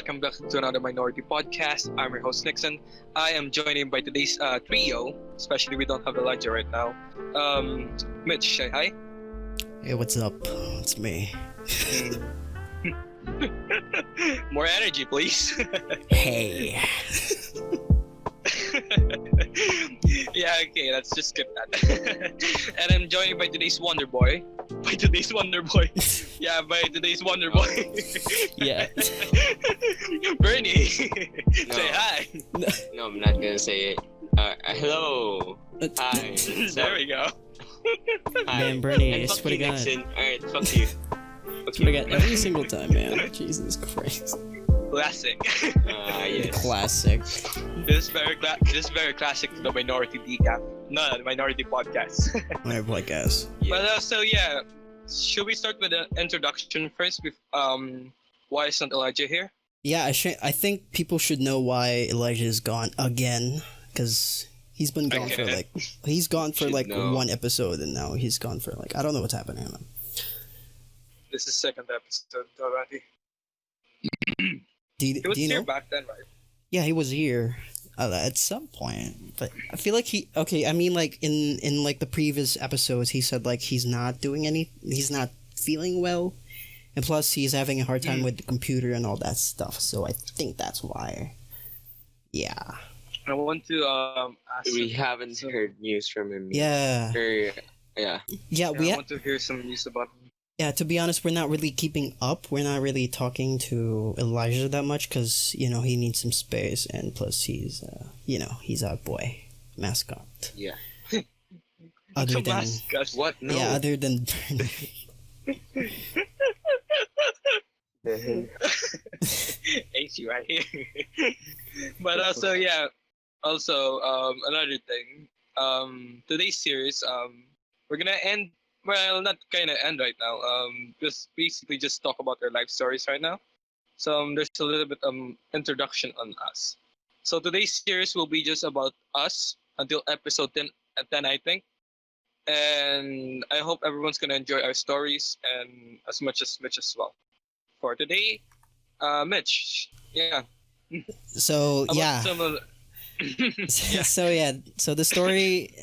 welcome back to another Minority Podcast. I'm your host Nixon. I am joined by today's trio, especially we don't have Elijah right now. Mitch, say hi. Hey, what's up? It's me. More energy, please. Hey. Yeah, okay, let's just skip that. And I'm joined by today's Wonder Boy. By today's Wonder Boy. Yeah. Bernie, No. say hi. No, I'm not gonna say it. Hello. Hi. There we go. Hi. Man, Bernie, I And fuck swear to you, God. Nixon. Alright, fuck you. Fuck Swear to you. God, every single time, man. Jesus Christ. Classic. Yes. Classic. This is very classic to the Minority Decaf. No, the Minority Podcast. My podcast. But so yeah, should we start with the introduction first? Why isn't Elijah here? Yeah, I think people should know why Elijah is gone again, because he's been gone for Okay. Should know. one episode, and now he's gone for I don't know what's happening. Man. This is second episode already. Do He was you here know? back then, right? Yeah, he was here at some point, but I feel like he. Okay, I mean, in the previous episodes, he said he's not feeling well, and plus he's having a hard time with the computer and all that stuff. So I think that's why. Yeah. I want to ask. We haven't heard news from him. Yeah. Yeah. Yeah. I We. want to hear some news about him. Yeah. To be honest, we're not really keeping up. We're not really talking to Elijah that much because he needs some space, and plus he's he's our boy mascot. Yeah. Other than Mascot. What? No. yeah, other than Ain't you right here? But another thing. Today's series, we're gonna end. Well, not kind of end right now. Just basically just talk about our life stories right now. So there's a little bit introduction on us. So today's series will be just about us until episode 10, I think. And I hope everyone's gonna enjoy our stories and as much as Mitch as well. For today, Mitch, yeah. so About yeah. some of So the story,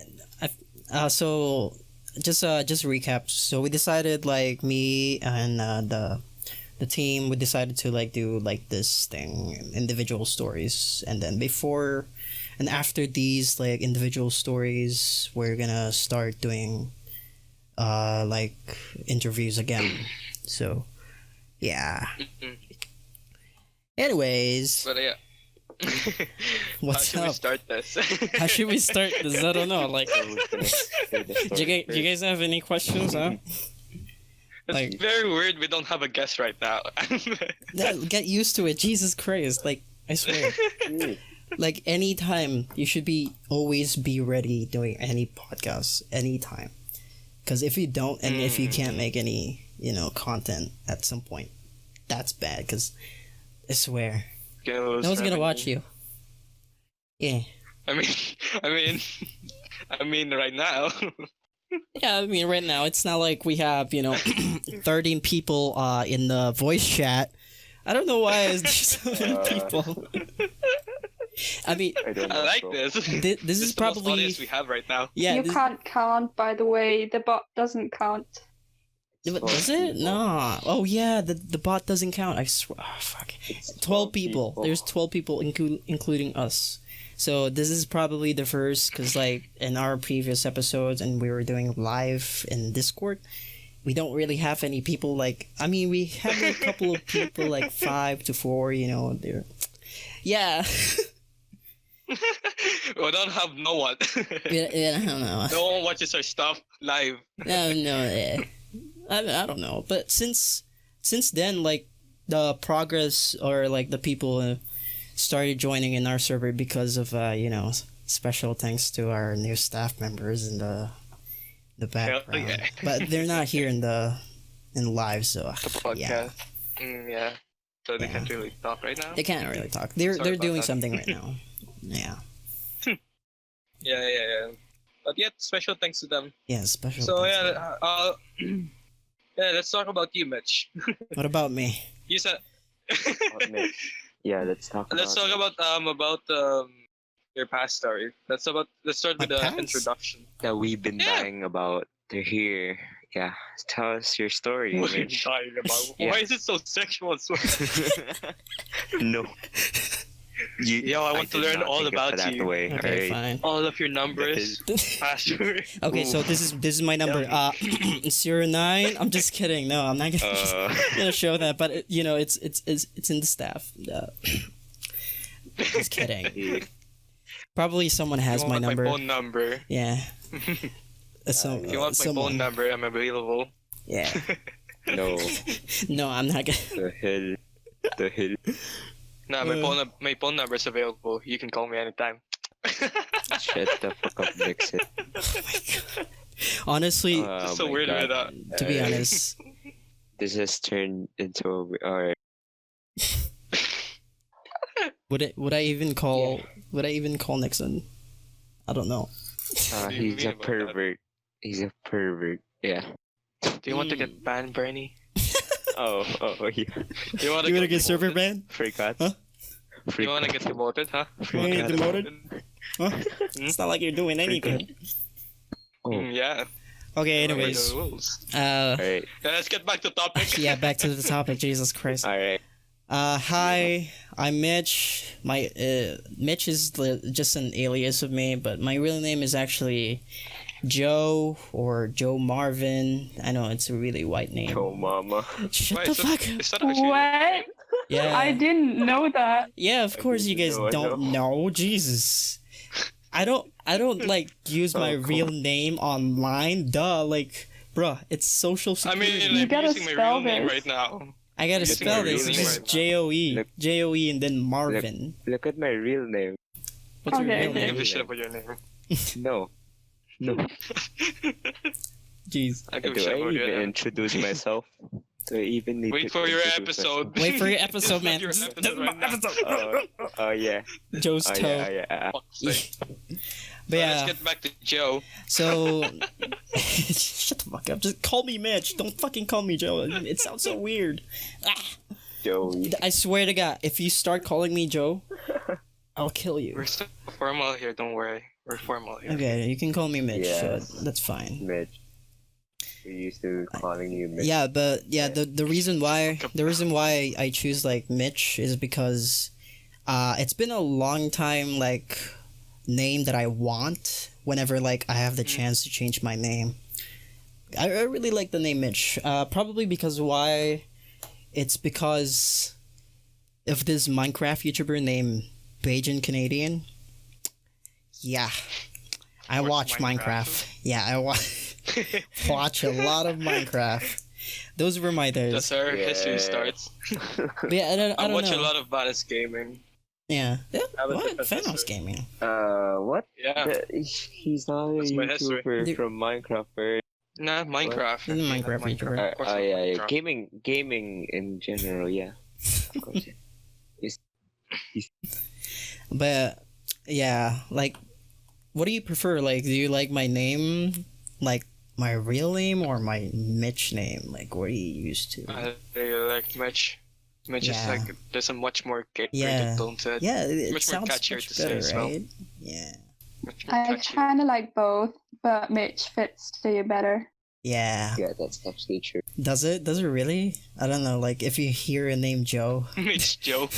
so just recap. So we decided me and the team, we decided to do this thing, individual stories, and then before and after these individual stories, we're gonna start doing interviews again. So yeah. Anyways, But yeah. what's How should we up? start this? How should we start this? I don't know. Who's gonna say the Do story you guys have any questions? Huh? It's very weird we don't have a guest right now. Get used to it. Jesus Christ! I swear. first? Anytime you should always be ready doing any podcast anytime. Because if you don't, and if you can't make any content at some point, that's bad. Because I swear, no one's gonna watch you. Yeah. I mean, right now. Yeah, I mean, right now it's not like we have 13 people in the voice chat. I don't know why there's so many people. I mean, I like this. this is the most probably audience we have right now. yeah. You can't count, by the way. The bot doesn't count. Does it? No. Oh yeah, the bot doesn't count. I swear. Oh, fuck. 12 people. There's 12 people, including us. So this is probably the first, because in our previous episodes, and we were doing live in Discord, we don't really have any people. I mean, we have a couple of people, 5 to 4. They're yeah. We don't have no one. Yeah, I don't know. No one watches our stuff live. No, I don't know. But since then, the progress or the people started joining in our server because of special thanks to our new staff members in the background. yeah. But they're not here in live, so The podcast. yeah, Yeah. So they Yeah. can't really talk right now. they can't really talk. They're Sorry about doing that. something right now. Yeah, Yeah. But yet, special thanks to them. yeah, special. So thanks. yeah, let's talk about you, Mitch. What about me? You said. Mitch. Yeah, let's talk Let's talk about your past story. Let's start My with the past? introduction. that we've been Yeah. dying about to hear. Yeah, tell us your story, What are you Mitch. talking about? Yeah. Why is it so sexual? No. Yo, I want to did learn not all think of about it that you. way. Okay, Alright. fine. All of your numbers, password. Okay, so this is my number. 09. I'm just kidding. No, I'm not gonna show that. But it's in the staff. Just kidding. Probably someone has my number. My phone number. Yeah. So, If you want my phone number, I'm available. Yeah. No. No, I'm not gonna. The hell. Nah, my phone number is available. You can call me anytime. Shut the fuck up, Dixon. Honestly, It's so my weird God. with that. to be honest, This has turned into a. Alright. would I even call Nixon? I don't know. do you He's mean a about that? pervert. He's a pervert. Yeah. Do you want to get banned, Bernie? Oh, yeah. Do you want You to wanna get server demoted? ban? Forgot. Huh? You want to get demoted, huh? You wanna get demoted? Huh? Hmm? It's not like you're doing anything. Oh, Yeah. Okay. Remember Anyways, the rules. alright. Yeah, let's get back to topic. yeah. Back to the topic. Jesus Christ. Alright. Hi, I'm Mitch. My Mitch is just an alias of me, but my real name is actually Joe or Joe Marvin. I know it's a really white name. Oh, mama. Shut Wait, the so- fuck. Is that actually? What? Yeah. I didn't know that. Yeah, of course you guys know, I don't know. Jesus. I don't like use my Oh, cool. real name online. Duh, like, bruh, it's social I security. mean, You I'm gotta using my spell real name this. right now. I gotta using spell my real this. name It's right now. J-O-E. Look. J-O-E and then Marvin. Look at my real name. What's your Okay, real I don't name? give a shit about your name. No. No. Jeez. I give a Do shit I about your even name. introduce myself? Do I even need Wait to for your introduce episode. Wait for your episode, This is man. not your This episode is my right now. episode. myself? Oh, yeah. Joe's Oh, toe. yeah. Fuck's sake. But Let's yeah, get back to Joe. so shut the fuck up. Just call me Mitch. Don't fucking call me Joe. It sounds so weird. Ah, Joey. I swear to God, if you start calling me Joe, I'll kill you. We're so formal here, don't worry. We're formal here. Okay, you can call me Mitch. Yes. That's fine. Mitch. We're used to calling you Mitch. Yeah, but yeah, the reason why I choose like Mitch is because it's been a long time like name that I want whenever like I have the chance to change my name. I really like the name Mitch. Probably because why? It's because of this Minecraft YouTuber named Bajan Canadian. Yeah. I watch Minecraft. Yeah, I watch a lot of Minecraft. Those were my days. That's where Yeah. history starts. But yeah, I I don't watch know. a lot of Vanis gaming. Yeah. I was What? a professor. Thanos gaming. What? Yeah. He's not a That's my history. YouTuber from Minecraft, right? Nah, Minecraft. He's a Minecraft YouTuber. Of course not Yeah. Minecraft. Gaming in general, yeah. Of course. But yeah, like, what do you prefer? Like, do you like my name, like my real name, or my Mitch name? Like, what are you used to? I really like Mitch. Mitch is Yeah. like, there's a much more Yeah. tone to it. Yeah, it Much more sounds catchier much to say better, as well. right? Yeah. Much more I catchy. kind of like both, but Mitch fits to you better. Yeah. Yeah, that's actually true. Does it? Does it really? I don't know. Like, if you hear a name Joe. Mitch Joe.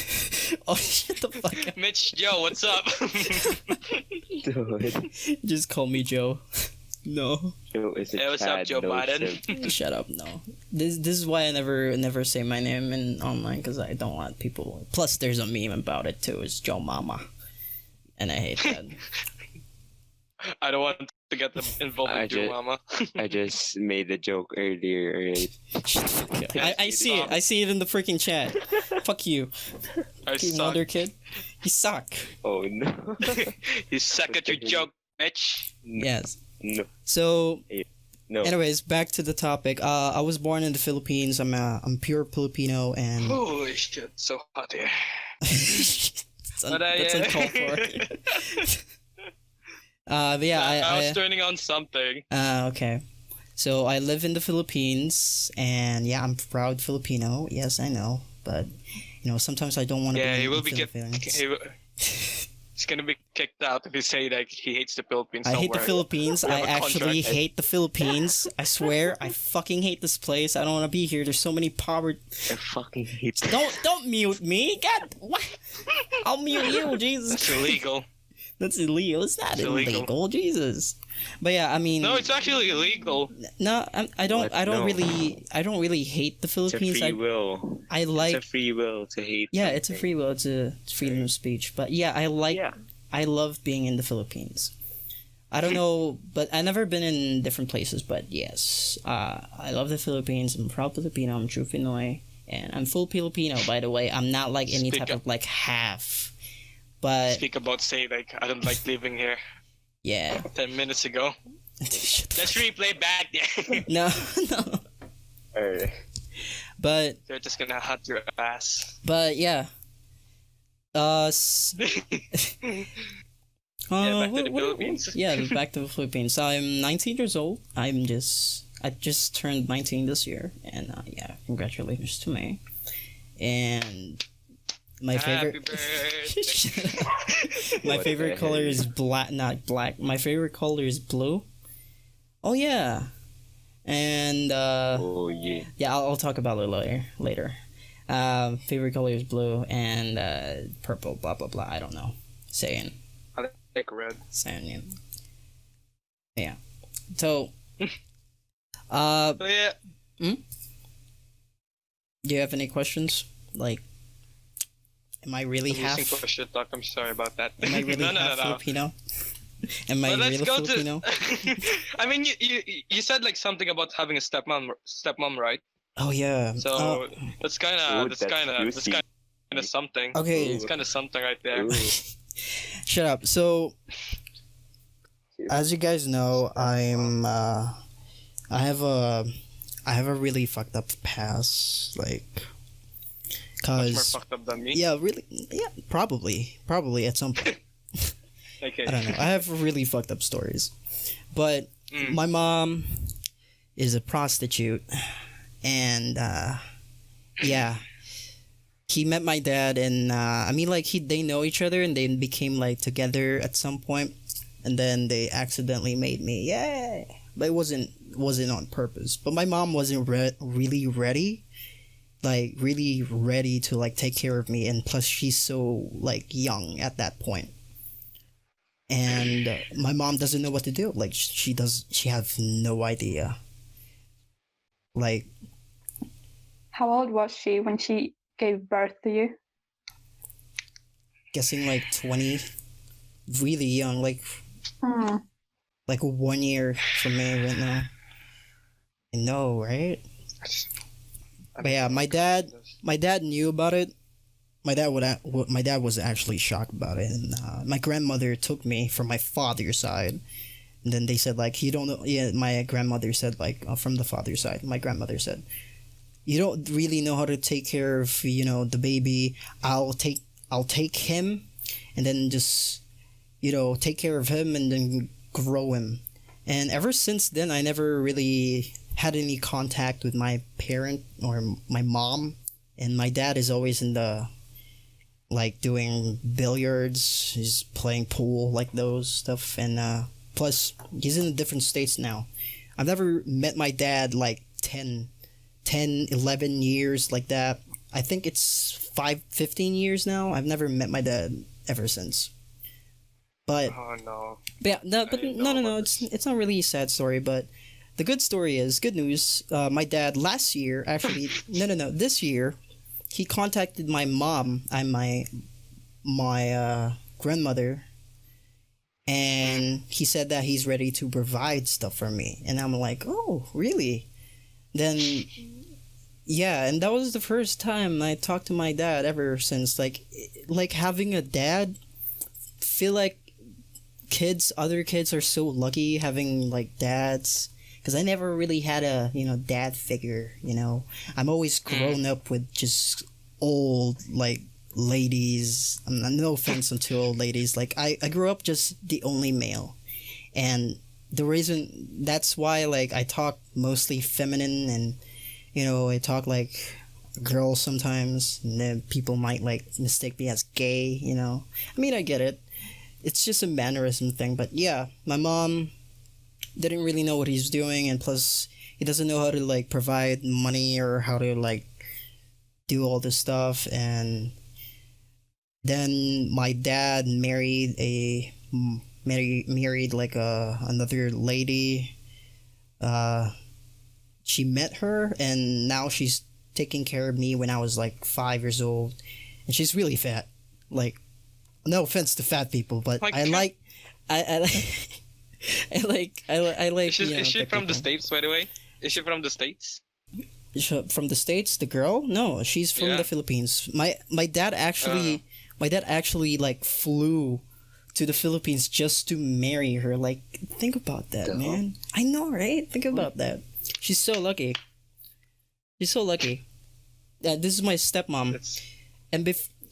Oh, shut the fuck up. Mitch Joe, what's up? Dude, Just call me Joe. No. Joe is a Hey, what's up, Chad, Joe no Biden? simp. Shut up. No. This is why I never say my name in online, because I don't want people. Plus, there's a meme about it too. It's Joe Mama, and I hate that. I don't want to get them involved I with your ju- mama. I just made the joke earlier, right? Shut the fuck up. I see it. I see it in the freaking chat. Fuck you, I you suck. wonder kid. You suck. Oh no. You suck at your joke, Mitch. Yes. No. So, No. anyways, back to the topic. I was born in the Philippines. I'm pure Filipino, and Holy shit, so hot here. that's uncalled for. But yeah, I was turning on something. Okay. So I live in the Philippines, and yeah, I'm proud Filipino. Yes, I know, but sometimes I don't want to Yeah, be he in will be he's gonna be kicked out if he say like he hates the Philippines. I hate the somewhere. Philippines. We I have a actually contract. hate the Philippines. I swear, I fucking hate this place. I don't want to be here. There's so many poverty. I fucking hate Don't mute me. God, what? I'll mute you. Jesus. That's illegal. That's illegal. It's not It's illegal. illegal. Jesus. But yeah, I mean, No, it's actually illegal. no, I don't. What? I don't No. really. I don't really hate the It's a Philippines. free will. I like. It's a free will to hate. Yeah, it's a something. free will. It's freedom of speech. But yeah, I like. Yeah. I love being in the Philippines. I don't know, but I've never been in different places. But yes, I love the Philippines. I'm proud Filipino. I'm true Pinoy, and I'm full Filipino. By the way, I'm not like any Speak type up. of like half. But Speak about say like I don't like living here. yeah. 10 minutes ago. Shut the Let's replay back there. No, no. But They're just gonna hunt your ass. yeah. Yeah, back to the Philippines. Yeah, back to the Philippines. I'm 19 years old. I just turned 19 this year, and yeah, congratulations to me. And my favorite. Happy birthday. My What favorite the color hell? is black, not black. My favorite color is blue. Oh yeah, and Oh yeah. yeah, I'll talk about it later. Favorite color is blue and purple. Blah blah blah. I don't know. Saying. I like red. Yeah. So, So yeah, do you have any questions? Like, am I really I'm half? using for shit talk. I'm sorry about that. Am I really half Filipino? Am I Well, let's real go Filipino? to. I mean, you said like something about having a stepmom, right? Oh yeah. So that's kind Ooh, of that's that's juicy. kind of something. Okay. It's kind of something right there. Ooh. Shut up. So, as you guys know, I have a really fucked up past, like, Much more cause fucked up than me. yeah, really, yeah, probably at some point. Okay. I don't know. I have really fucked up stories, but Mm. my mom is a prostitute, and yeah, he met my dad, and I mean, like they know each other, and they became like together at some point, and then they accidentally made me. Yeah, but it wasn't on purpose. But my mom wasn't really ready. Like really ready to like take care of me, and plus she's so like young at that point. And my mom doesn't know what to do. Like she has no idea. Like How old was she when she gave birth to you? guessing like 20, really young, like Hmm. 1 year from me right now. I know, right? But yeah, my dad knew about it. My dad was actually shocked about it, and my grandmother took me from my father's side, and then they said like, you don't know. Yeah, my grandmother said like, from the father's side, my grandmother said, you don't really know how to take care of the baby. I'll take him, and then just take care of him and then grow him. And ever since then, I never really had any contact with my parent or my mom, and my dad is always in the like doing billiards, he's playing pool, like those stuff, and plus he's in different states now. I've never met my dad like 10 11 years like that. I think it's 15 years now. I've never met my dad ever since. But Oh no. yeah, no, but I didn't no, know no, no. about It's not really a sad story, but the good story is good news. My dad last year, actually, no, this year, he contacted my mom and my grandmother, and he said that he's ready to provide stuff for me, and I'm like, oh, really? Then, yeah, and that was the first time I talked to my dad ever since. Like having a dad, feel like other kids are so lucky having like dads, because I never really had a dad figure. I'm always grown up with just old like ladies. No offense to old ladies. Like I grew up just the only male, and the reason that's why like I talk mostly feminine, and I talk like girl sometimes, and then people might like mistake me as gay. You know, I mean, I get it. It's just a mannerism thing, but yeah, my mom didn't really know what he's doing, and plus, he doesn't know how to like provide money or how to like do all this stuff. And then my dad married like another lady. She met her, and now she's taking care of me when I was like 5 years old, and she's really fat. Like, no offense to fat people, but Like, I like, I like, I like. Is she thick from the people. States, by the way? Is she from the States? From the States, the girl? No, she's from Yeah. the Philippines. My dad actually like flew to the Philippines just to marry her. Like, think about that, man. I know, right? Think about that. She's so lucky. She's so lucky. This is my stepmom, That's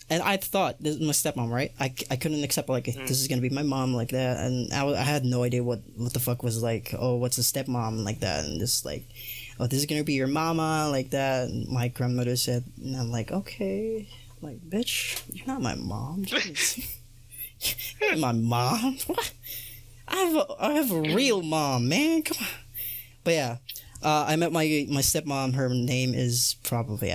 and I thought this is my stepmom, right? I couldn't accept like this is gonna be my mom like that, and I had no idea what the fuck was like. Oh, what's a stepmom like that? And just like, oh, this is gonna be your mama like that. And my grandmother said, and I'm like, okay, like, bitch, you're not my mom. You're my mom. What? I have a real mom, man. Come on. But yeah, I met my stepmom. Her name is probably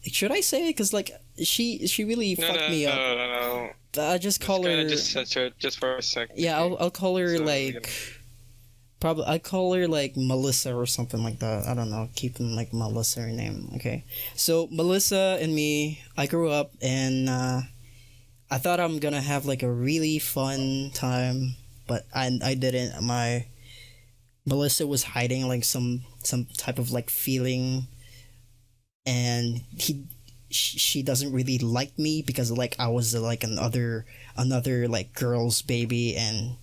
should I say it? Cause like she really fucked me up. No. I just call her. Just censor it just for a sec. Yeah, I'll call her So, like. Probably I call her like Melissa or something like that. I don't know. Keep them like Melissa her name. Okay. So Melissa and me, I grew up, and I thought I'm gonna have like a really fun time, but I didn't. My Melissa was hiding like some type of like feeling, and she doesn't really like me because like I was like another like girl's baby, and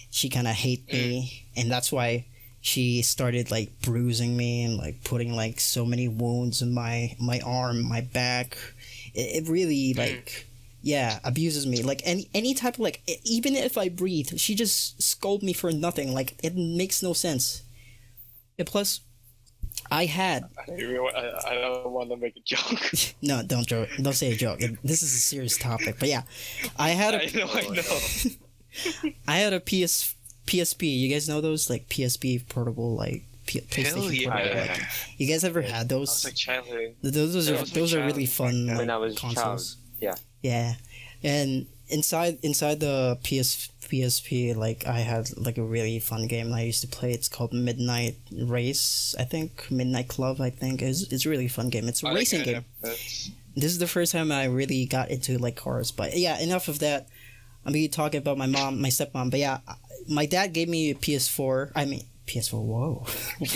she kind of hate me, and that's why she started like bruising me and like putting like so many wounds in my arm, my back. It really like abuses me. Like any type of like, even if I breathe, she just scold me for nothing. Like, it makes no sense. And plus, I don't want to make a joke. no, don't joke. Don't say a joke. This is a serious topic. But yeah, I had I know. I had a PSP. You guys know those, like PSP portable, like PlayStation yeah. portable. Like, you guys ever had That was those? like childhood. Those that are was my those are really childhood. fun. When Like, I was a child. consoles. Yeah. Yeah, and inside the PSP, like I had like a really fun game I used to play. It's called Midnight Race, I think. Midnight Club, I think. It's a really fun game. It's a racing game. This is the first time I really got into like cars. But yeah, enough of that. I'm gonna be talking about my mom, my stepmom. But yeah, my dad gave me a PS4. I mean PS4. Whoa, what?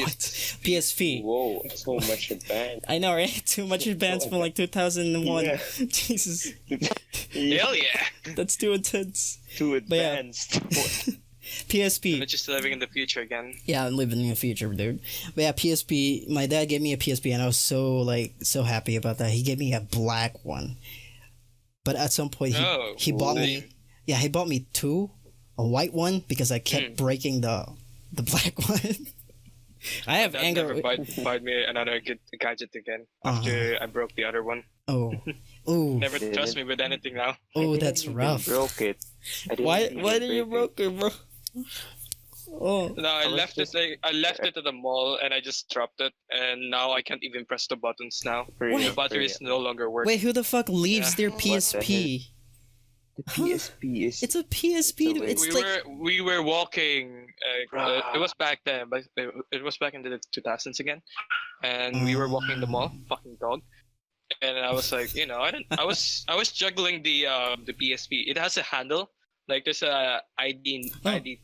PSP. Whoa, so much advanced. I know, right? Too much advanced from like 2001. Yeah. Jesus, Hell yeah. that's too intense. Too But yeah. advanced. PSP. But just living in the future again. Yeah, I'm living in the future, dude. But yeah, PSP. My dad gave me a PSP, and I was so happy about that. He gave me a black one, but at some point he bought me. Yeah, he bought me two, a white one because I kept breaking the black one. I have Dad anger. never bought me another good gadget again after I broke the other one. Oh, oh, Never trust me with anything now. oh, that's rough. Broke it. Why did you broke it, bro? Oh, No, I left it at the mall and I just dropped it, and now I can't even press the buttons now. The battery is no longer working. wait, who the fuck leaves their the PSP? The PSP is. It's a PSP. Dude. It's like we were walking. It was back then, but it was back in the 2000s again, and we were walking the mall. Fucking dog. And I was like, I was juggling the PSP. It has a handle, like there's a ID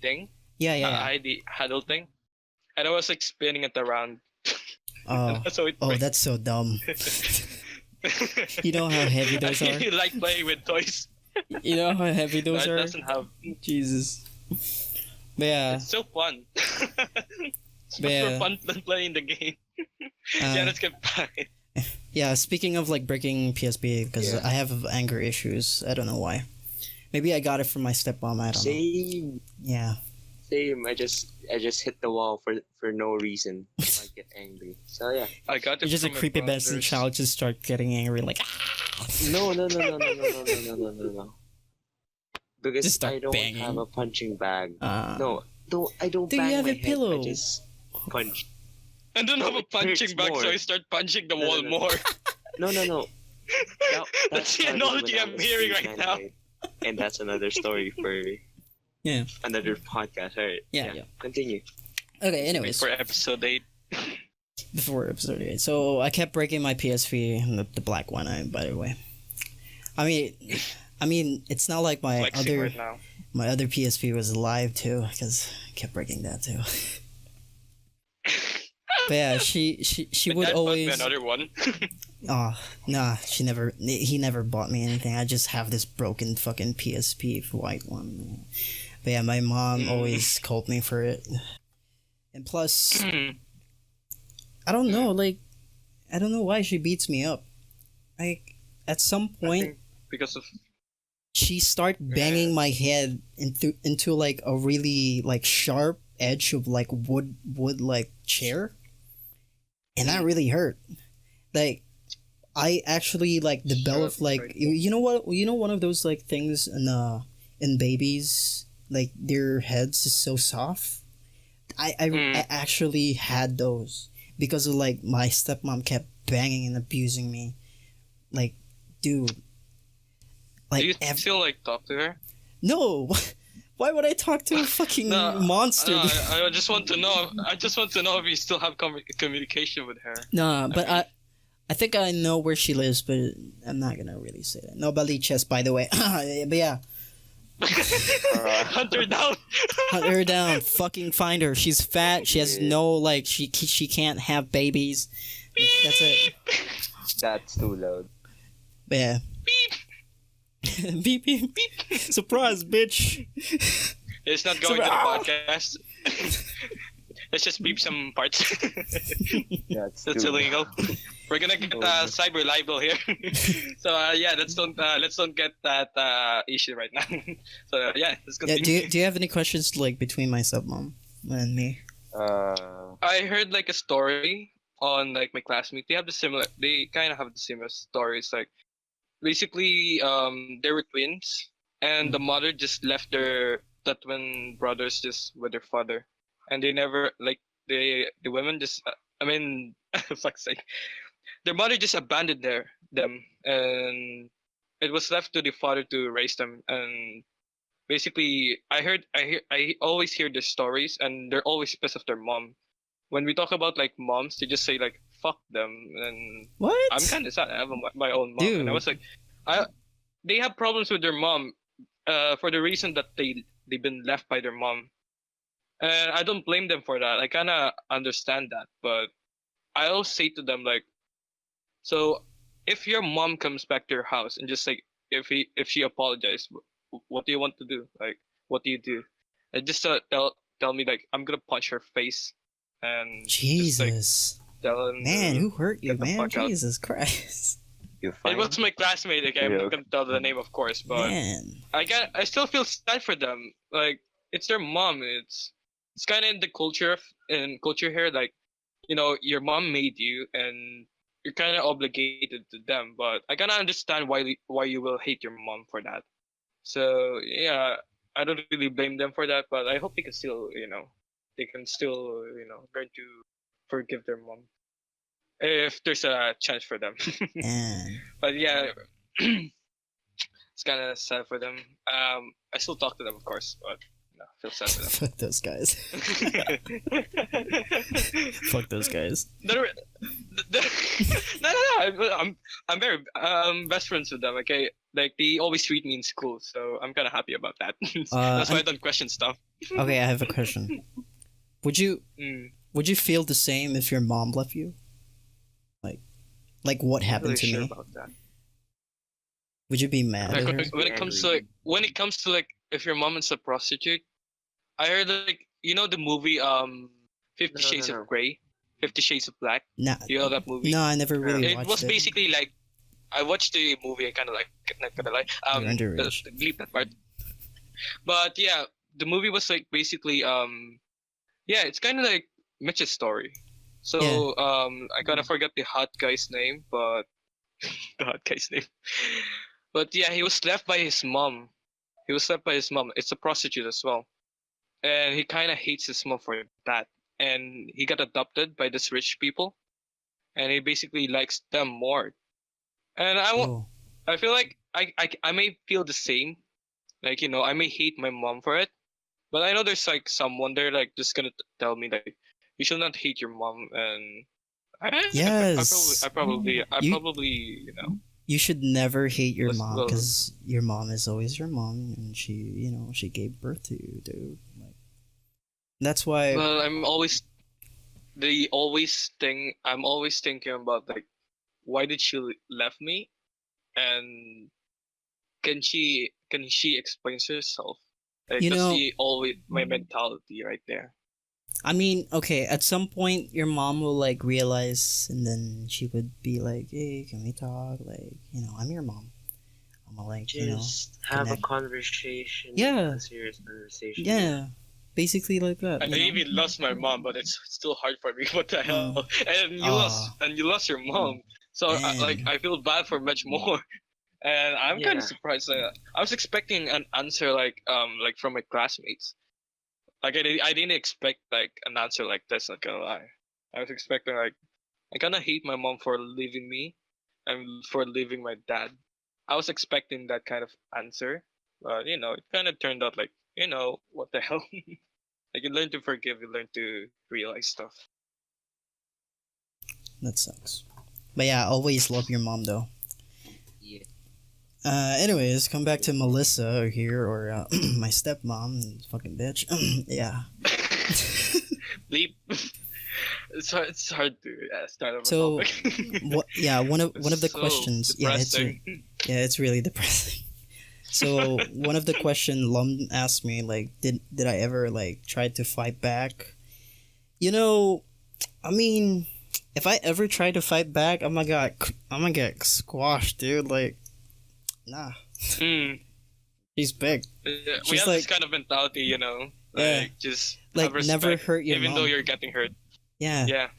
thing. yeah. ID handle thing, and I was like spinning it around. Oh, So it oh, that's so dumb. You know how heavy those are? You like playing with toys. You know how heavy those It are? doesn't have. Jesus. But yeah, It's so fun. It's much Yeah. more fun than playing the game. Yeah, let's get back. yeah. Speaking of like breaking PSP, because I have anger issues. I don't know why. Maybe I got it from my stepmom. I don't know. Same. Yeah. Same. I just hit the wall for no reason. I get angry. So yeah. I got it You're just a from my creepy bastard brothers. child. Just start getting angry, like No. Because Just start I don't banging. have a punching bag. Uh, No, I don't Do you bang have my a head. pillow? I just punch. I don't have a It hurts punching bag, so more. I start punching the No, wall no. more. No. That That's the started analogy when I I'm was hearing grade right 9, now. right? And that's another story for Yeah. another podcast. Alright. Yeah. Continue. Okay. Wait Anyways, for episode 8. before episode 8. So I kept breaking my PSP, the black one. By the way, I mean, it's not like my Flexing right now. other PSP was alive too, because I kept breaking that too. But yeah, she My would dad bought me always. another one. Oh, nah, he never bought me anything. I just have this broken fucking PSP white one. But yeah, my mom always called me for it. And plus, I don't know, like, I don't know why she beats me up. Like, at some I point, think because of she start banging my head into like a really like sharp edge of like wood like chair. And that really hurt. Like, I actually like developed like you know one of those like things in babies, like their heads is so soft. I actually had those because of like my stepmom kept banging and abusing me. Like, dude. Like, do you still like talk to her? No. Why would I talk to a fucking monster? I just want to know. I just want to know if you still have communication with her. Nah, but I think I know where she lives, but I'm not gonna really say that. No Baliches, by the way. But yeah, Hunt her down. hunt her down. Fucking find her. She's fat. She has no like. She can't have babies. That's it. That's too loud. But yeah. Beep beep beep. Surprise, bitch. It's not going to the podcast. Let's just beep some parts. That's That's too illegal. We're gonna get cyber libel here. So yeah, let's don't get that issue right now. So yeah, let's Yeah. continue. Do you have any questions like between my stepmom and me? I heard like a story on like my classmate. They kind of have the similar stories. Like basically, they were twins, and the mother just left the twin brothers just with their father, and they never like the women just. Fuck's sake, their mother just abandoned them, and it was left to the father to raise them. And basically, I always hear their stories, and they're always pissed off their mom. When we talk about like moms, they just say like fuck them, and What? I'm kind of sad. I have my own mom, and I Dude. was like, they have problems with their mom, for the reason that they've been left by their mom, and I don't blame them for that. I kind of understand that, but I always say to them like, so if your mom comes back to your house and just like if she apologized, what do you want to do? Like, what do you do? And just tell me like I'm gonna punch her face, and just, like, Jesus. tell them Man, to who hurt you, get the man? fuck out. Jesus Christ. You It fine? was my classmate. Okay, I'm Yeah. not gonna tell the name, of course, but Man. I still feel sad for them. Like it's their mom. It's kind of in the culture here. Like, your mom made you, and you're kind of obligated to them. But I kind of understand why you will hate your mom for that. So yeah, I don't really blame them for that. But I hope they can still learn to forgive their mom if there's a chance for them. Man. But yeah, it's kind of sad for them. I still talk to them, of course, but I feel sad for them. Fuck those guys. Fuck those guys. They're- no. I'm very best friends with them. Okay, like they always treat me in school, so I'm kind of happy about that. That's why I don't question stuff. Okay, I have a question. Would you Mm. feel the same if your mom left you? Like what Not happened really to sure me? about that. Would you be mad Like, at her? when it comes to like if your mom is a prostitute, I heard like the movie 50 No, Shades no. of Grey, 50 Shades of Black. Nah. You know that movie? No, I never really It watched was it. basically like I watched the movie. I kind of like it, not gonna lie. You're underage. Bleep that part. But yeah, the movie was like basically yeah, it's kind of like Mitch's story. So I kind of forgot the hot guy's name, but the hot guy's name. But yeah, he was left by his mom. He was left by his mom. It's a prostitute as well, and he kind of hates his mom for that. And he got adopted by this rich people, and he basically likes them more. And Oh. I feel like I may feel the same. Like, I may hate my mom for it, but I know there's like someone there like just gonna tell me like you should not hate your mom, and Yes. I You probably you should never hate your mom well, because your mom is always your mom, and she gave birth to you, dude. Like that's why. well I'm always I'm always thinking about like why did she left me, and can she explain herself? Like You that's know, the always my mentality right there. I mean, okay, at some point your mom will like realize, and then she would be like, "Hey, can we talk? Like, I'm your mom. I'm gonna like, Just have a connect." conversation. Yeah. A serious conversation. Yeah, basically like that. I even lost my mom, but it's still hard for me. What the hell? And you lost your mom, so Damn. I feel bad for much more. And I'm kind Yeah. of surprised. I was expecting an answer like from my classmates. Like I didn't expect like an answer like this. Not gonna lie, I was expecting like I kind of hate my mom for leaving me, and for leaving my dad. I was expecting that kind of answer, but it kind of turned out like what the hell. Like you learn to forgive, you learn to realize stuff. That sucks. But yeah, always love your mom though. Yeah. Anyways, come back to Melissa here, or my stepmom, fucking bitch. Yeah. Bleep. It's hard to start off So, a topic. what? Yeah, one of the So questions. depressing. It's really depressing. So one of the question Lum asked me, like, did I ever like try to fight back? I mean, if I ever try to fight back, I'm gonna get squashed, dude. Like, nah, Mm. she's big. We She's have like- this kind of mentality, Yeah. like just Like, have never respect, hurt your even mom. though you're getting hurt. Yeah. Yeah.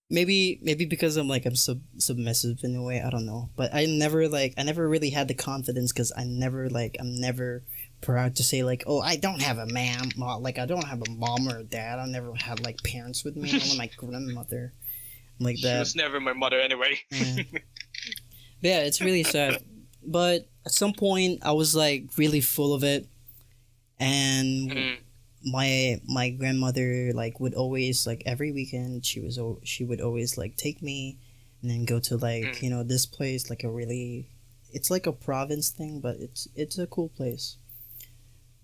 Maybe because I'm submissive in a way. I don't know, but I never really had the confidence because I'm never proud to say like, oh, I don't have a like I don't have a mom or a dad. I never had like parents with me. Only my grandmother, like She that. was never my mother anyway. Yeah. But yeah, it's really sad. But at some point, I was like really full of it, and Mm. my grandmother like would always like every weekend she would always like take me and then go to like this place, like it's like a province thing, but it's a cool place.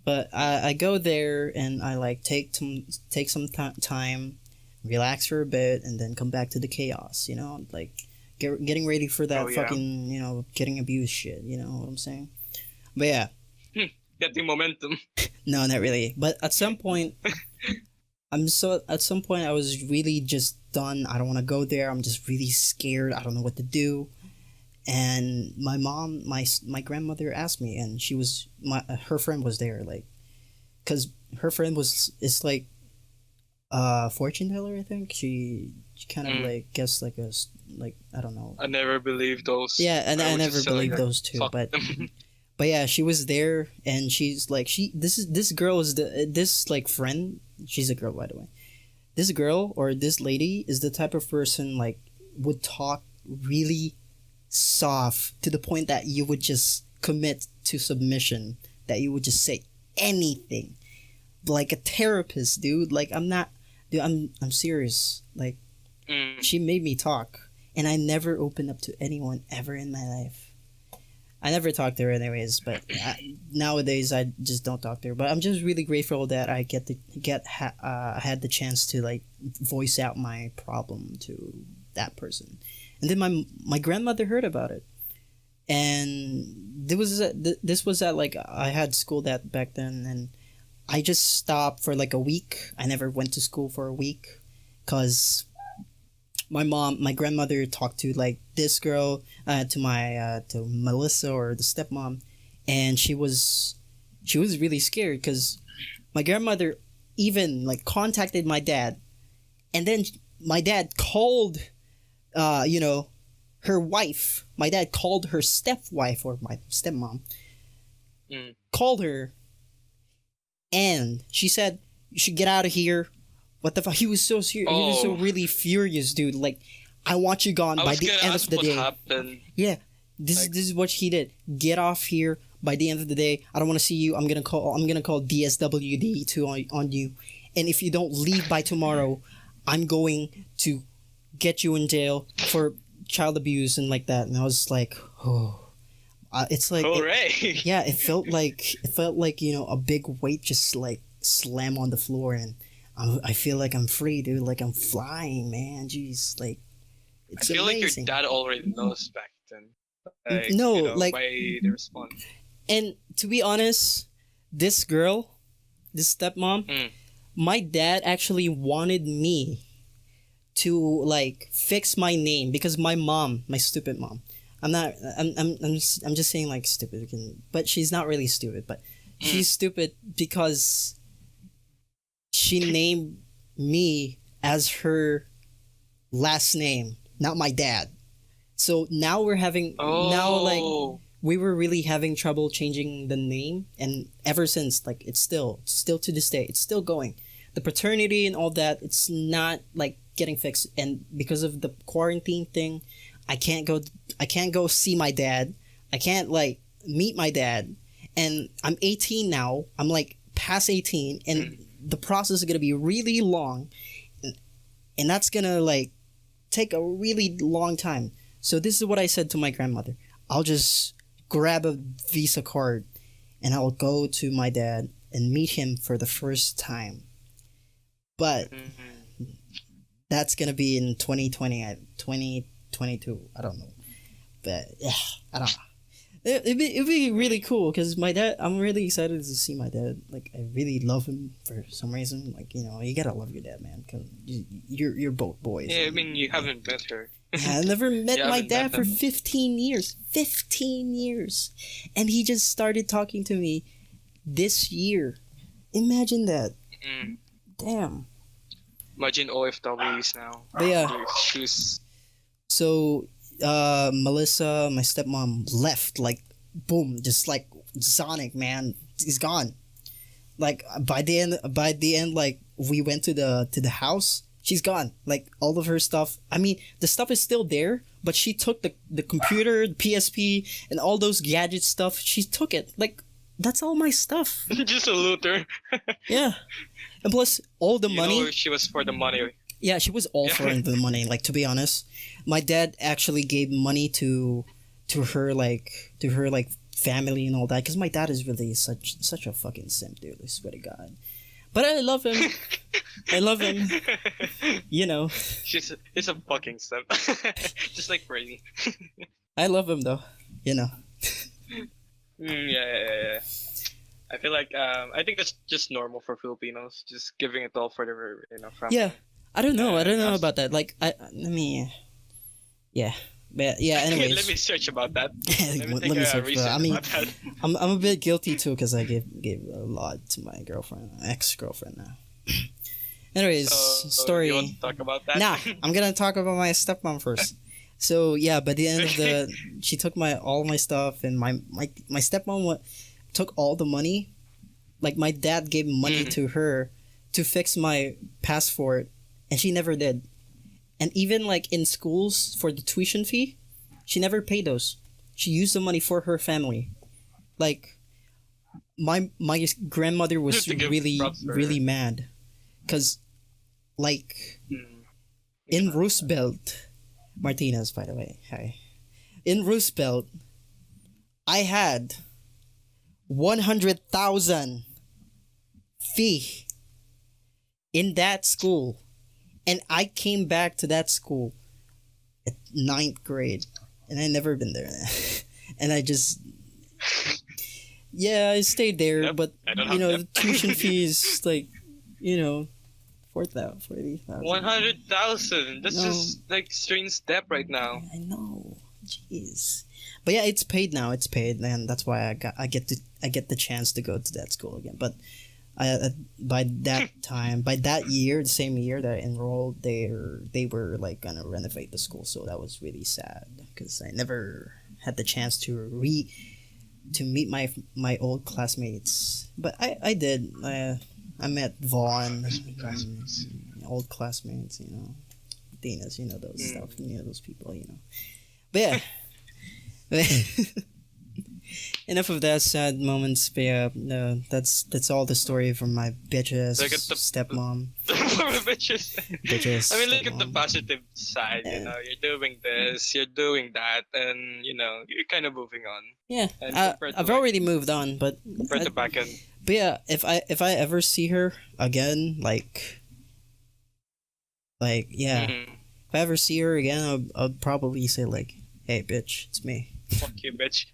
But I go there and I like take some time, relax for a bit, and then come back to the chaos, like getting ready for that Oh, yeah. fucking getting abused shit, you know what I'm saying? But yeah. Getting momentum. No, not really. But at some point, at some point I was really just done. I don't want to go there. I'm just really scared. I don't know what to do. And my mom, my grandmother asked me, and her friend was there, like, cause her friend is like, fortune teller. I think she kind of like guessed like like I don't know. I never believed those. Yeah, and I would never just say, like, believed those two, fuck but. them. But yeah, she was there, and she's like, this girl is this like friend. She's a girl, by the way. This girl or this lady is the type of person like would talk really soft to the point that you would just commit to submission. That you would just say anything, like a therapist, dude. Like I'm serious. Like Mm. she made me talk, and I never opened up to anyone ever in my life. I never talked to her anyways, but nowadays I just don't talk to her. But I'm just really grateful that I had the chance to like voice out my problem to that person, and then my grandmother heard about it, and this was at like I had school that back then, and I just stopped for like a week. I never went to school for a week, cause my grandmother talked to like this girl, to Melissa or the stepmom, and she was really scared because My grandmother even like contacted my dad, and then my dad called, her wife. My dad called her stepwife or my stepmom. Called her, and she said, "You should get out of here." What the fuck? He was so serious. He was so really furious, dude. Like, I want you gone by the end of the day. Happened. Yeah, this is what he did. Get off here by the end of the day. I don't want to see you. I'm gonna call DSWD on you, and if you don't leave by tomorrow, I'm going to get you in jail for child abuse and like that. And I was like, oh. It's like it felt like a big weight just like slam on the floor, and I feel like I'm free, dude. Like I'm flying, man. Jeez, like it's I feel amazing. like your dad already knows back then. Like by the response. And to be honest, this stepmom, my dad actually wanted me to like fix my name because my stupid mom. I'm just saying like stupid, but she's not really stupid. But she's stupid because she named me as her last name, not my dad. So now we were really having trouble changing the name, and ever since, like it's still to this day, it's still going. The paternity and all that, it's not like getting fixed, and because of the quarantine thing, I can't go see my dad. I can't like meet my dad. And I'm 18 now. I'm like past 18, and the process is going to be really long. And that's going to like take a really long time. So this is what I said to my grandmother. I'll just grab a Visa card and I'll go to my dad and meet him for the first time. But that's going to be in 2022. I don't know, but yeah, I don't know. It'd be really cool because my dad. I'm really excited to see my dad. Like I really love him for some reason. Like you gotta love your dad, man. Cause you're both boys. Yeah, I mean you haven't met her. Yeah, I never met my dad for 15 years. 15 years, and he just started talking to me this year. Imagine that. Damn. Imagine OFWs now. But yeah. Shoes. So, Melissa, my stepmom, left like, boom, just like Sonic, man. He's gone. Like by the end, like we went to the house. She's gone. Like all of her stuff. I mean, the stuff is still there, but she took the computer, the PSP, and all those gadget stuff. She took it. Like that's all my stuff. Just a looter. Yeah, and plus all the money. Know she was for the money. Yeah, she was all for the money. Like to be honest, my dad actually gave money to her family and all that because my dad is really such a fucking simp, dude. I swear to God. But I love him. I love him. You know. He's a fucking simp. Just like Brady. I love him though. You know. Yeah. I feel like I think that's just normal for Filipinos, just giving it all for their family. Yeah. I don't know about that. Like yeah. But yeah, anyways. Let me search about that. Let me search about that. I mean, I'm a bit guilty too because I gave a lot to my ex-girlfriend now. Anyways, story. You want to talk about that? Nah, I'm gonna talk about my stepmom first. So yeah, by the end of she took all my stuff, and my stepmom took all the money. Like my dad gave money to her to fix my passport, and she never did. And even like in schools for the tuition fee, she never paid those. She used the money for her family. Like my grandmother was really mad because like in Roosevelt, Martinez, by the way, hi. In Roosevelt, I had 100,000 fee in that school. And I came back to that school at 9th grade, and I never been there. And I just, I stayed there, but the tuition fees like, 40,000. 100,000. That's just like strange step right now. I know, jeez. But yeah, it's paid now. It's paid, and that's why I get the chance to go to that school again. But by that year, the same year that I enrolled, they were like gonna renovate the school, so that was really sad because I never had the chance to meet my old classmates. But I did. I met Vaughn, old classmates, Dina's, those stuff, those people, But yeah. Enough of that sad moments, but yeah, no, that's all the story from my bitches stepmom. Bitches. I mean, look at the stepmom. positive side. You're doing this, you're doing that, and you're kind of moving on. Yeah, And I've already moved on, but compared to back end. But yeah, if I ever see her again, like yeah, if I ever see her again, I'll probably say like, "Hey, bitch, it's me." Fuck you, bitch.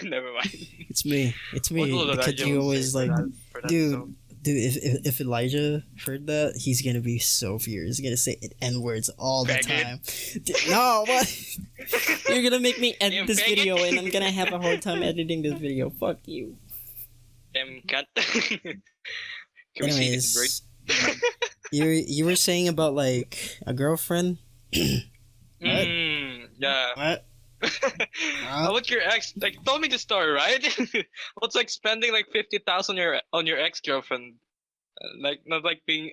Never mind. It's me. It's me. What will The kid Elijah you say always for like, for that dude. song? Dude, if Elijah heard that, he's gonna be so furious. He's gonna say N words all the Faggot. time. No, what? You're gonna make me edit You this faggot. video, and I'm gonna have a hard time editing this video. Fuck you. Damn cat. Can we see this break? Anyways, you were saying about like a girlfriend. Yeah. What? How about your ex? Like, told me the story, right? What's like spending like 50,000 on your ex girlfriend, like not like being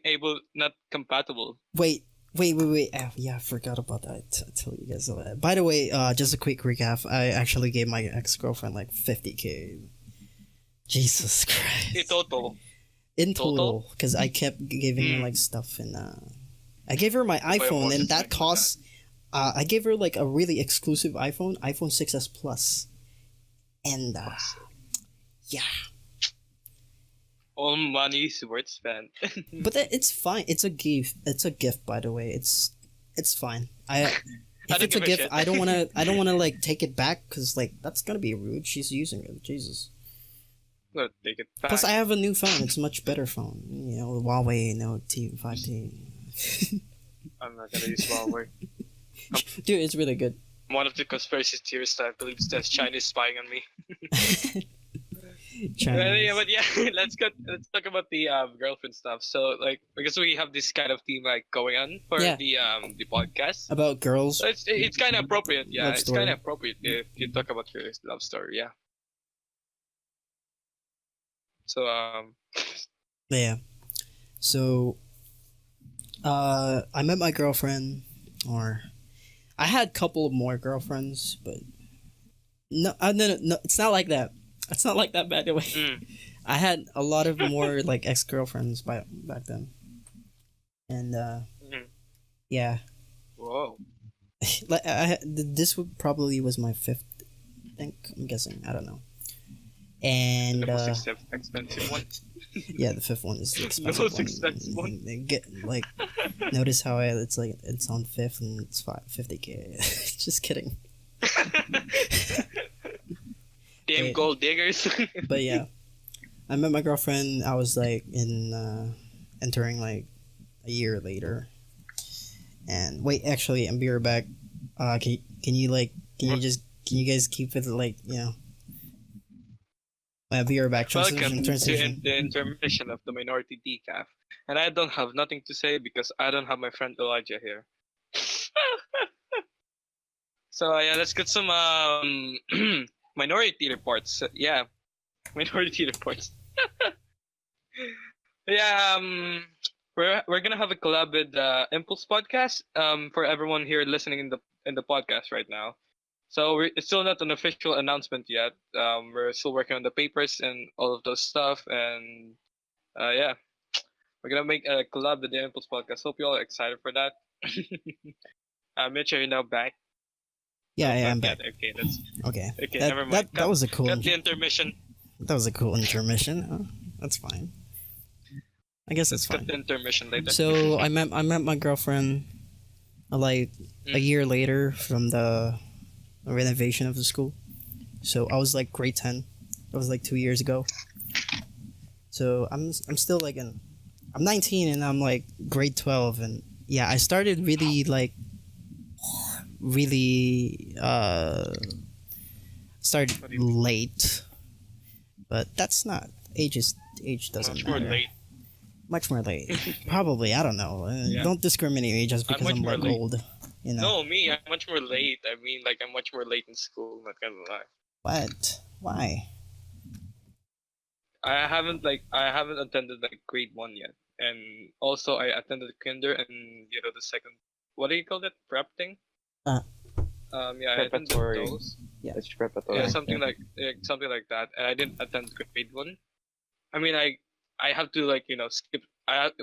not compatible. Wait. Yeah, I forgot about that. Tell you guys all that. By the way, just a quick recap. I actually gave my ex-girlfriend like 50K. Jesus Christ. In total. In total, because I kept giving her like stuff, and I gave her my iPhone, and that costs. I gave her like a really exclusive iPhone 6s Plus, and yeah. All money is worth spent. But it's fine. It's a gift. It's a gift, by the way. It's fine. If don't it's a give a gift, shit. I don't wanna like take it back because like that's gonna be rude. She's using it. Jesus. No, take it back. Plus, I have a new phone. It's a much better phone. Huawei Note T5T. I'm not gonna use Huawei. Dude, it's really good. One of the conspiracy theorists that believes there's Chinese spying on me. Chinese. But yeah, let's talk about the girlfriend stuff. So like, because we have this kind of theme like going on for Yeah. the podcast. About girls. So it's kind of appropriate. Yeah, Love it's story. kind of appropriate if you talk about your love story. Yeah. So Yeah. So, I met my girlfriend, or I had a couple of more girlfriends, but no, it's not like that. It's not like that, by the way. I had a lot of more like ex-girlfriends back then, and yeah. whoa. Like this probably was my fifth. I think I'm guessing. I don't know. And The most expensive one. yeah, the fifth one is the expensive most one. expensive one. Get like, notice how it's on fifth and it's 50K. Just kidding. Damn Wait. gold diggers. But yeah, I met my girlfriend. I was like entering like a year later. And wait, actually, I'm be right back. Can you guys keep it like I'll be right back. Welcome Transition. to the intermission of the minority decaf. And I don't have nothing to say because I don't have my friend Elijah here. So yeah, let's get some minority reports. Yeah, minority reports. Yeah, we're gonna have a collab with Impulse Podcast. For everyone here listening in the podcast right now. So it's still not an official announcement yet. We're still working on the papers and all of those stuff, and yeah, we're gonna make a collab with the Impulse Podcast. Hope you all are excited for that. Mitch, are you now back? Yeah, No, I'm not back. yet. Okay, that's Okay. okay. That, Never mind. that was a cool. Cut the intermission. That was a cool intermission. Huh? That's fine. I guess that's Cut fine. the intermission later. So I met my girlfriend like a year later from the renovation of the school. So I was like grade 10. That was like 2 years ago. So I'm still like I'm 19 and I'm like grade 12, and yeah, I started really started late. But that's not age doesn't Much more matter. late. Much more late. Probably, I don't know. Yeah. Don't discriminate me just because much I'm more like late. old. You know. No, me, I'm much more late. I mean, like, I'm much more late in school, not gonna lie. What? Why? I haven't attended like grade 1 yet. And also I attended kinder and the second, what do you call that? Prep thing? Uh. Yeah, I attended Preparatory. those. It's preparatory. Yeah, something like that. And I didn't attend grade 1. I mean, I have to like skip.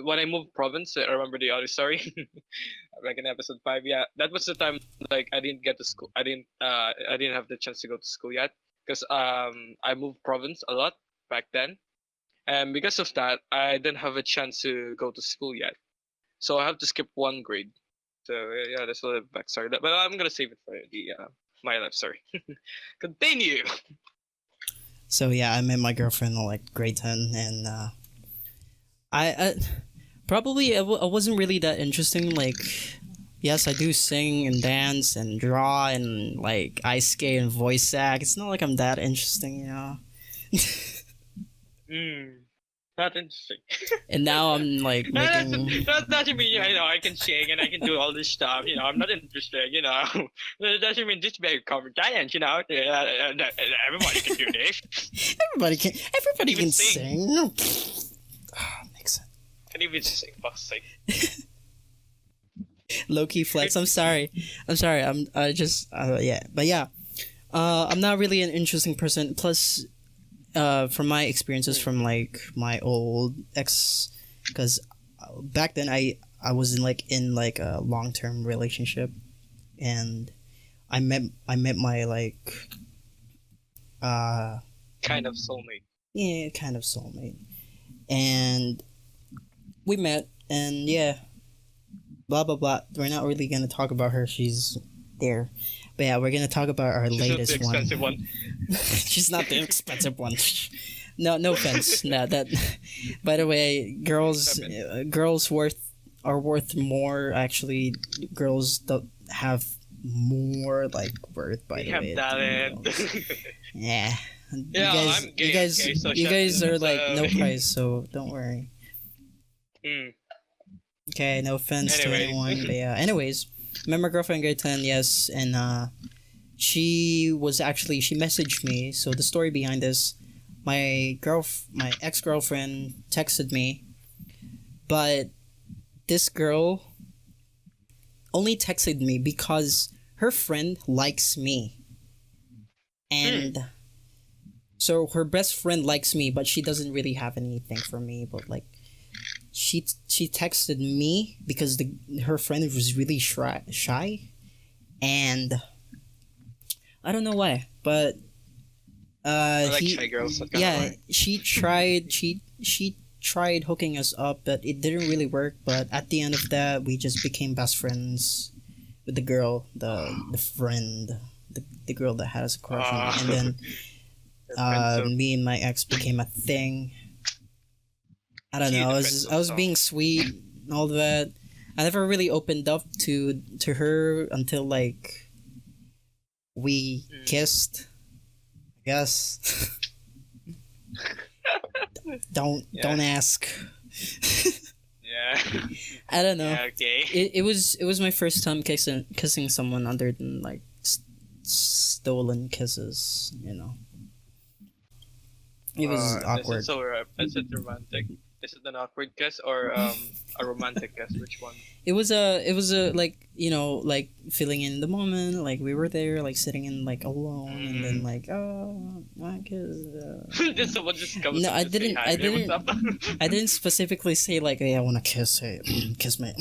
When I moved province, I remember the other story, like in episode 5. Yeah, that was the time like I didn't get to school. I didn't have the chance to go to school yet because I moved province a lot back then, and because of that, I didn't have a chance to go to school yet. So I have to skip 1 grade. So yeah, that's a little backstory. But I'm gonna save it for the my life story. Continue. So yeah, I met my girlfriend in like grade 10, and I probably I wasn't really that interesting. Like, yes, I do sing and dance and draw and like ice skate and voice act. It's not like I'm that interesting, you know. Not interesting. And now I'm like making. That doesn't mean I can sing and I can do all this stuff. I'm not interested. That doesn't mean just be a cover giant. Everybody can do this. Everybody can even sing. Makes sense. Can even sing, fuck's sake. Low key flex. I'm sorry. I just yeah. But yeah. I'm not really an interesting person. Plus, from my experiences from like my old ex, because back then I was in a long-term relationship, and I met my like kind of soulmate. Yeah, kind of soulmate, and we met, and yeah, blah blah blah. We're not really gonna talk about her. She's there. But yeah, we're gonna talk about our latest one. Expensive one. She's not the expensive one. No offense. No, that. By the way, girls are worth more. Actually, girls don't have more like worth. By the way, talent. Yeah. Yeah, I'm gay. You guys are like no price, so don't worry. Okay, no offense to anyone, but yeah. Anyways. Met my girlfriend in grade 10, yes, and she messaged me. So the story behind this, my ex-girlfriend texted me, but this girl only texted me because her friend likes me. And so her best friend likes me, but she doesn't really have anything for me, but like she texted me because her friend was really shy, and I don't know why, but I like shy girls. she tried hooking us up, but it didn't really work. But at the end of that, we just became best friends with the girl, the friend, the girl that had us a crush on, and then me and my ex became a thing. I don't know. I was being sweet and all that. I never really opened up to her until like we kissed. I guess. Don't ask. Yeah. I don't know. Yeah, okay. It was my first time kissing someone other than like stolen kisses. It was awkward. Is it romantic? Is it an awkward kiss or a romantic kiss? Which one? It was a like like feeling in the moment, like we were there like sitting in like alone, and then like my kiss. Someone just comes. No, I didn't. Hi, I didn't specifically say like, hey, I want to kiss. Hey, kiss me,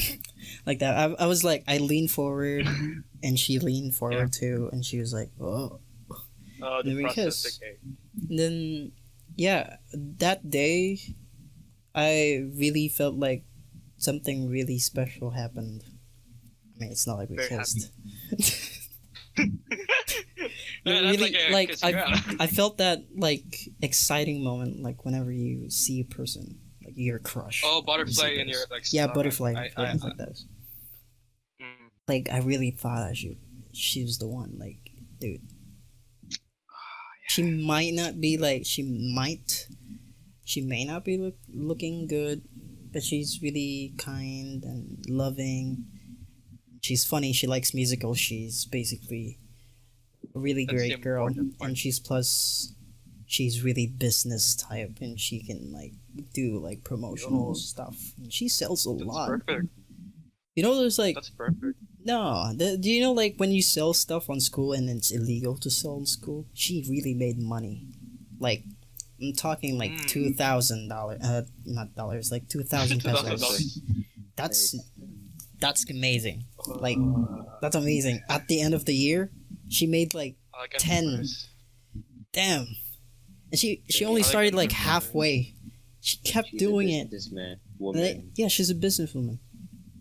like that. I was like, I leaned forward, and she leaned forward too, and she was like, oh. Oh, the process. Okay. And then, yeah, that day, I really felt like something really special happened. I mean, it's not like we kissed. Really, like I felt that like exciting moment, like whenever you see a person, like your crush. Oh, butterfly in your like. Yeah, butterfly. Feelings like that. Like I really thought she was the one. Like, dude. She might not be like she She may not be looking good, but she's really kind and loving. She's funny. She likes musicals. She's basically a really That's the great girl, important part. and she's really business type, and she can like do like promotional stuff. And she sells a That's lot. perfect. You know, there's like That's perfect. no. Do you know like when you sell stuff on school and it's illegal to sell in school? She really made money. Like I'm talking like $2,000. Not dollars. Like 2,000 pesos. $2,000. That's amazing. Like that's amazing. At the end of the year, she made like I like 10. entrepreneurs. Damn. And she only I like started like entrepreneurs. halfway. She kept She's doing a it. businessman, And woman. yeah, she's a businesswoman.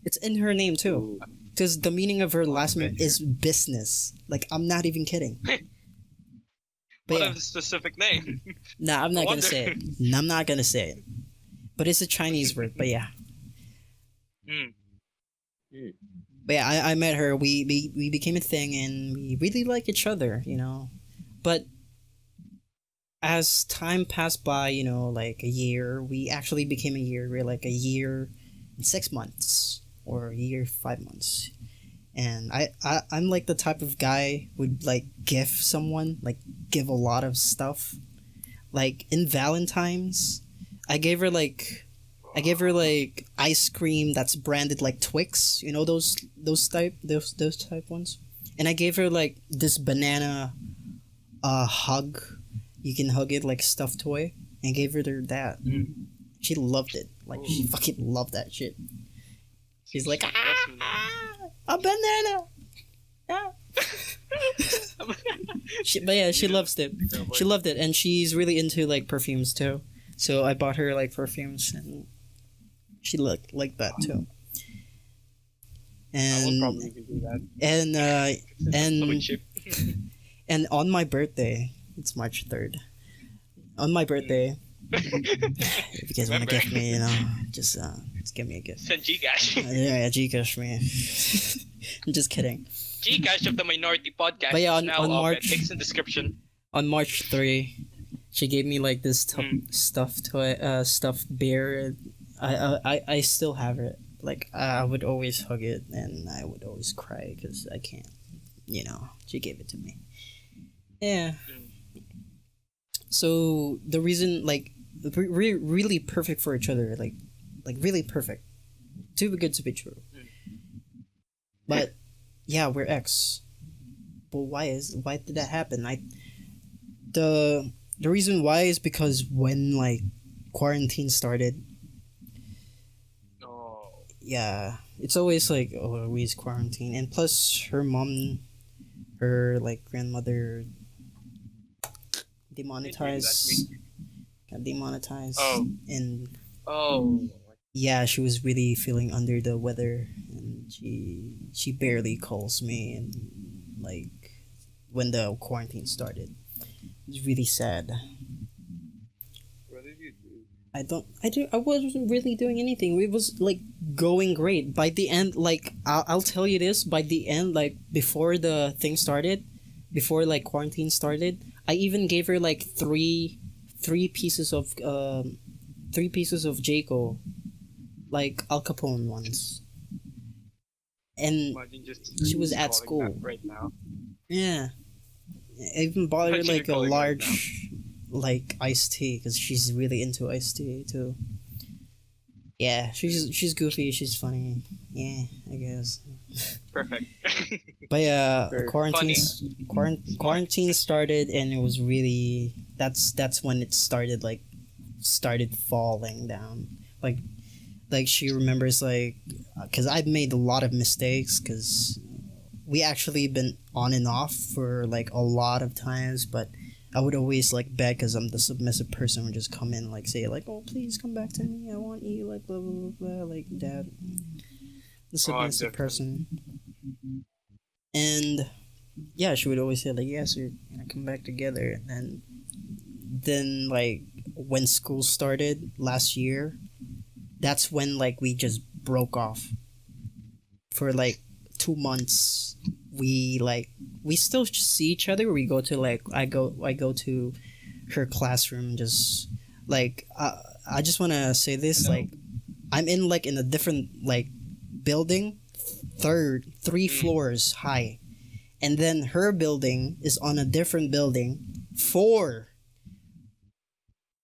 It's in her name too. Because the meaning of her last name is business. Like, I'm not even kidding. But What yeah. a specific name. Nah, I'm not gonna wonder. say it. No, I'm not gonna say it. But it's a Chinese word, but yeah. Mm. But yeah, I met her. We became a thing, and we really like each other, you know. But as time passed by, you know, like a year, we actually became a year. We're like a year and 6 months, or a year 5 months. And I'm like the type of guy would like give someone give a lot of stuff. Like in Valentine's, I gave her like ice cream that's branded like Twix, you know those type ones. And I gave her like this banana hug. You can hug it like stuffed toy, and gave her that. She loved it. Like she fucking loved that shit. She's like, a banana. Ah. But yeah, she loves it. She loved it, and she's really into like perfumes too. So I bought her like perfumes, and she liked that too. I will And probably do that. and Cheap. and on my birthday, it's March 3rd. On my birthday, if you guys want to gift me, you know, just give me a gift. Send Gcash. Yeah, Gcash me. I'm just kidding. Gcash of the Minority Podcast But yeah, is now on open. March- Links in description. On March 3, she gave me like this stuffed toy, stuffed bear. I still have it. Like I would always hug it, and I would always cry because I can't. You know, she gave it to me. Yeah. So the reason, like, we're really perfect for each other, like really perfect, too good to be true. But yeah, we're ex. But why did that happen? The reason why is because when like quarantine started, Oh. yeah, it's always like, oh, always quarantine, and plus her mom, her like grandmother demonetized. Got demonetized. Oh. And Oh. yeah, she was really feeling under the weather, and she barely calls me, and like when the quarantine started, it's really sad. What did you do? I wasn't really doing anything. It was like going great. By the end, like I'll tell you this, by the end, like before the thing started, before like quarantine started, I even gave her like three pieces of Jayco, like Al Capone ones. And Imagine just she was at calling school. that right now. yeah, I even bought her Imagine like a you're calling right large like iced tea because she's really into iced tea too. Yeah, she's goofy, she's funny. Yeah, I guess. Perfect. But yeah, Very quarantine started, and it was really that's when it started falling down. Like she remembers like because I've made a lot of mistakes because we actually been on and off for like a lot of times, but I would always like beg because I'm the submissive person would just come in like say like, oh please come back to me, I want you, like blah blah blah, blah, like dad, the submissive person. And yeah, she would always say like, yes, we're gonna come back together. And then like when school started last year, that's when like we just broke off for like 2 months. We still see each other. We go to like I go to her classroom, just like I just want to say this, like I'm in like in a different like building, three floors high, and then her building is on a different building, 4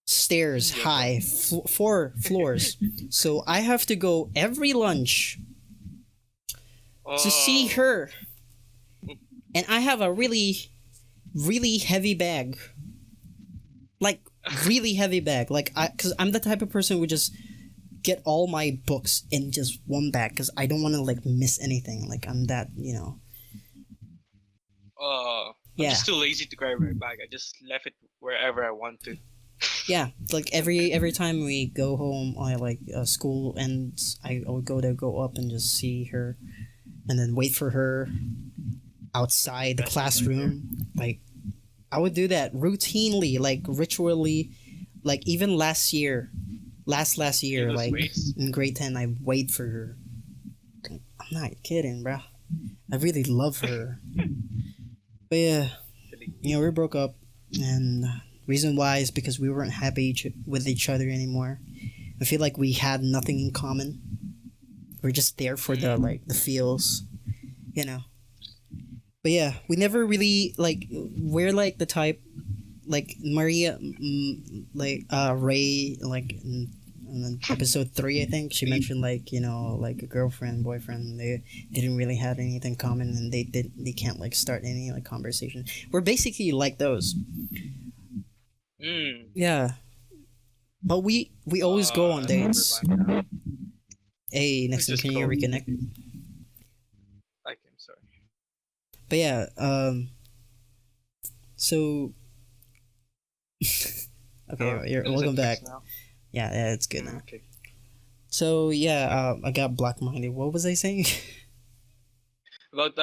stairs high, 4 floors. So I have to go every lunch to see her, and I have a really heavy bag, like really heavy bag, like because I'm the type of person who just get all my books in just one bag because I don't want to like miss anything. Like I'm that, I'm Yeah. just too lazy to carry my bag. I just left it wherever I want to. Yeah, like every time we go home, I like school ends, I would go up and just see her, and then wait for her outside the classroom. Like I would do that routinely, like ritually, like even last year, last year, Needless like ways. in grade 10, I wait for her. I'm not kidding, bro. I really love her. But yeah, we broke up, and reason why is because we weren't happy with each other anymore. I feel like we had nothing in common. We're just there for the feels, But yeah, we never really like. We're like the type, like Maria, Ray, like in episode 3, I think she mentioned like like a girlfriend, boyfriend. They didn't really have anything common, and they can't like start any like conversation. We're basically like those. Yeah, but we always go on dates. Hey, next time, Just can you go. reconnect? I'm sorry. But yeah, so okay, you're welcome back. Yeah, it's good now. Okay. So yeah, I got black minded. What was I saying? About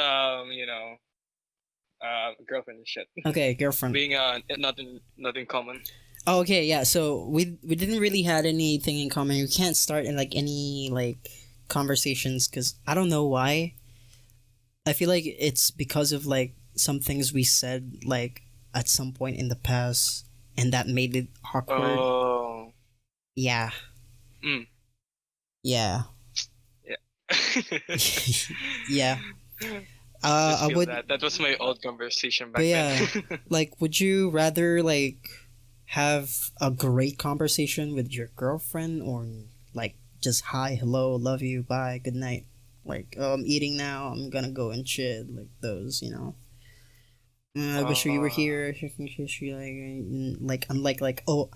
girlfriend and shit. Okay, girlfriend. Being nothing common. Oh, okay, yeah. So we didn't really had anything in common. We can't start in like any like conversations because I don't know why. I feel like it's because of like some things we said like at some point in the past, and that made it awkward. Oh. Yeah. Yeah. Yeah. I would. That was my old conversation back But yeah, then. like, would you rather like have a great conversation with your girlfriend, or like just hi, hello, love you, bye, good night? Like, oh, I'm eating now. I'm gonna go and shit. Like those, I wish you were here. Unlike, oh,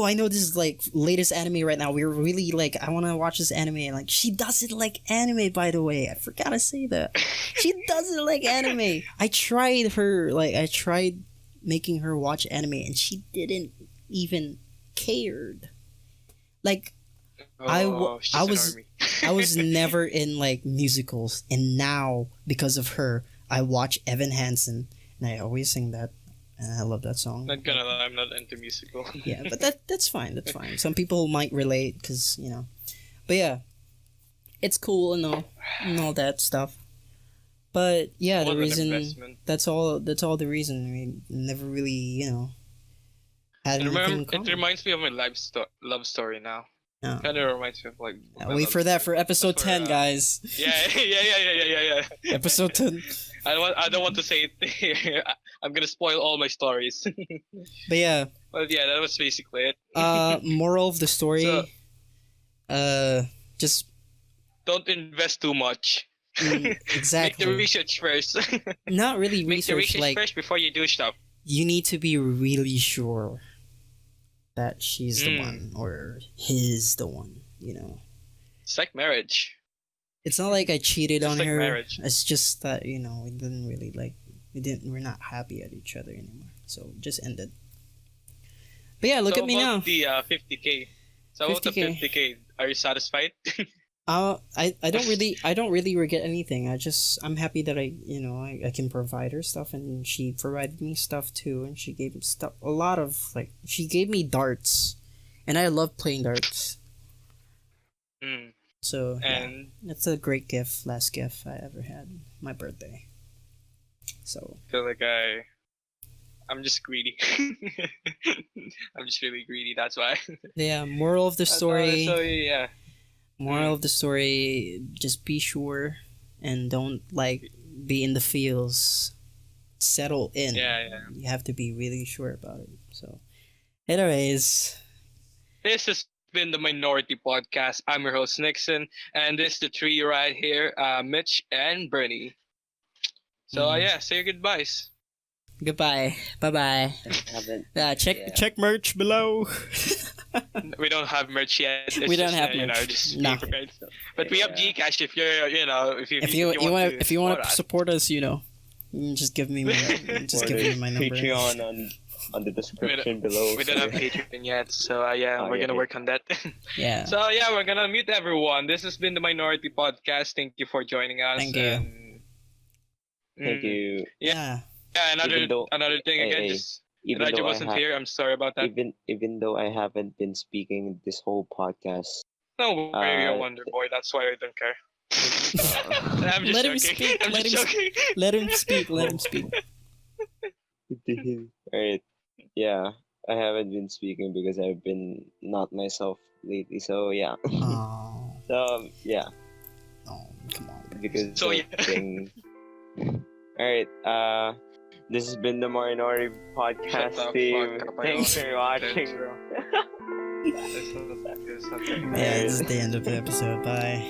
I know this is like latest anime right now. We're really like, I want to watch this anime. Like, she doesn't like anime, by the way. I forgot to say that. She doesn't like anime. I tried making her watch anime, and she didn't even cared. Like, I was never in like musicals, and now because of her, I watch Evan Hansen. And I always sing that, and I love that song. Not gonna lie, I'm not into musical. Yeah, but that's fine. That's fine. Some people might relate because But yeah, it's cool and all that stuff. But yeah, What the an reason investment. that's all the reason. We never really had anything in common. It reminds me of my love story now. No. Kind of reminds me of like. my Wait love for that story. for episode That's 10, where, guys. Yeah. Episode 10. I don't want to say it here. I'm gonna spoil all my stories. But yeah, But yeah, that was basically it. moral of the story. Just Don't invest too much. exactly. Make the research first. Not really Make the research. research Like, first before you do stuff. you need to be really sure that she's the one or he's the one. It's like marriage. It's not like I cheated Just on like her. marriage. It's just that we didn't really we're not happy at each other anymore. So it just ended. But yeah, look So at me now. about the 50K. So about the 50K. 50K, are you satisfied? I don't really regret anything. I'm happy that I can provide her stuff, and she provided me stuff too, and she gave me she gave me darts, and I love playing darts. So And that's a great gift, last gift I ever had, my birthday. So feel like I'm just greedy. I'm just really greedy. That's why. Yeah, moral of the story. So yeah. Moral of the story: just be sure and don't like be in the feels. Settle in. Yeah. You have to be really sure about it. So, anyways, This has been the Minority Podcast. I'm your host Nixon, and this is the trio right here, Mitch and Bernie. So yeah, say your goodbyes. goodbye. Bye bye. Haven't. Check merch below. We don't have merch yet. It's We don't just, have you know, merch. just No. prepared. But we have Gcash if you're, you know, if you want to us. support us, you know, just give me my number. Patreon on the description below. We don't have Patreon yet, so yeah, we're gonna work on that. Yeah. So yeah, we're gonna mute everyone. This has been the Minority Podcast. Thank you for joining us. Thank you. And, Thank you. Yeah. Yeah, Even though- another thing again, hey, just Even Elijah though wasn't here. I'm sorry about that. even though I haven't been speaking this whole podcast. No worry, you're a uh, wonder boy. That's why I don't care. I'm just Let him joking. speak, I'm let just him joking. Let him speak. Let him speak. Alright. Yeah, I haven't been speaking because I've been not myself lately. So yeah. Oh, So yeah, oh, come on. because So, of yeah. thing. Alright. This has been the Minority Podcast Shut the team. fuck up, I Thanks don't for watching. There's nothing. Yeah, this is the end of the episode. Bye.